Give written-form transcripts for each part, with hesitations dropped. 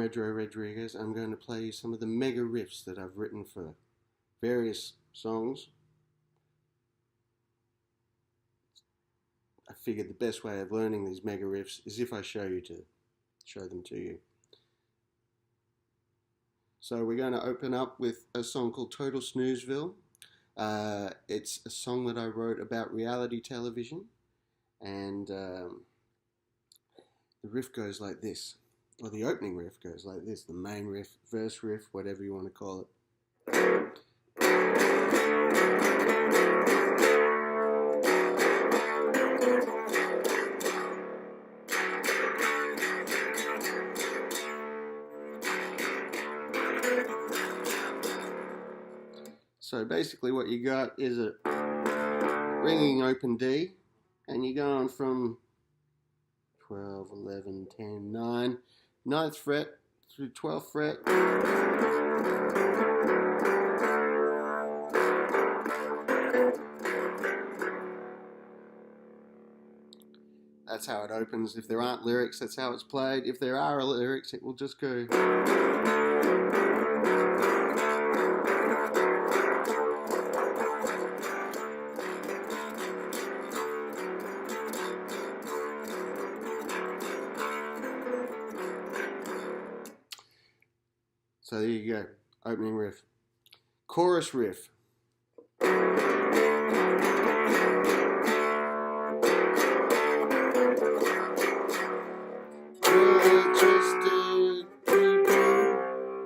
Redro Rodriguez. I'm going to play you some of the mega riffs that I've written for various songs. I figured the best way of learning these mega riffs is if I show them to you. So we're going to open up with a song called Total Snoozeville. It's a song that I wrote about reality television, and the riff goes like this, or the opening riff goes like this, the main riff, verse riff, whatever you want to call it. So basically what you got is a ringing open D, and you're going from 12, 11, 10, 9, 9th fret through 12th fret. That's how it opens. If there aren't lyrics, that's how it's played. If there are lyrics, it will just go. So there you go, opening riff. Chorus riff.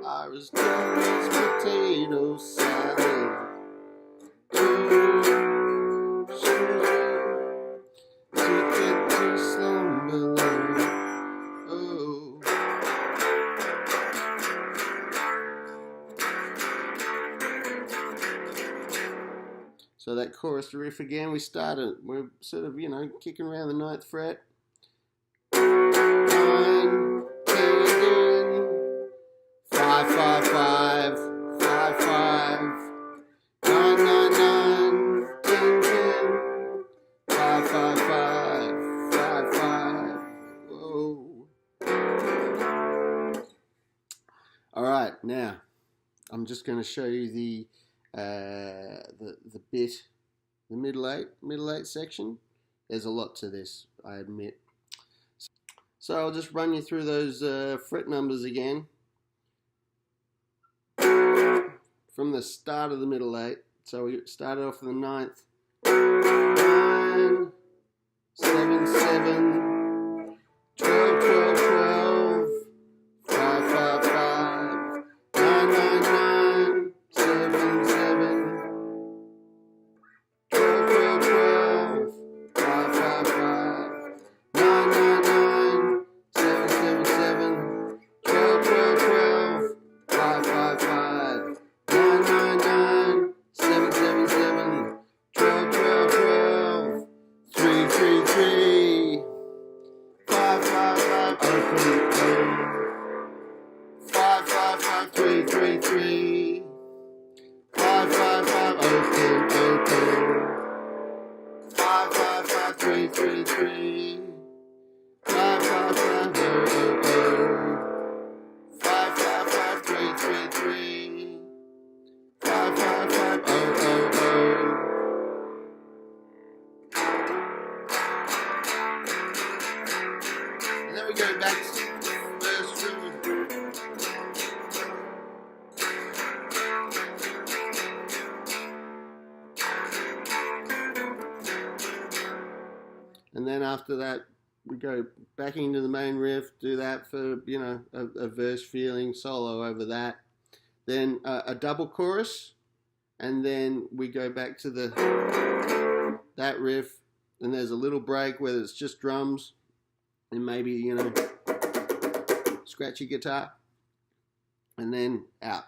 Irish Jones, potato salad. Ticket to Slumberland. Oh. So that chorus riff again, we're sort of, kicking around the 9th fret. 9, 10, 5, 5, 5, 5, 5, 9, 9, 9, 10, 10, 5, 5, 5, 5, 5. Whoa. Alright, now I'm just going to show you the bit, the middle eight section. There's a lot to this, I admit. So I'll just run you through those fret numbers again. From the start of the middle 8. So we started off with the 9th. 9, 7, 7, 12, 12, 12, 5, 5, 5, 9, 9, 9, 7, 7, 12, 12, 12, 5, 5, 5, 9, 9, 9, 7, 7, 7, 12, 12, 12, 5, 5, 5, 9, 9, 9, 7, 7, 7, 12, 12, 12, 3, 3, 3, 5, 5, 5, open, open, 5, 5, 5, 3, 3, 3, 5, 5, 5, open, open, 5, 5, 5, 3, 3, 3, 5, 5, 5, oh, oh, oh, 5, 5, 5, 3, 3, 3, 5, 5, 5, oh, oh, oh. And then we go back to verse 2. And then after that, we go back into the main riff, do that for, a verse feeling, solo over that. Then a double chorus, and then we go back to that riff, and there's a little break where it's just drums, and maybe, scratchy guitar, and then out.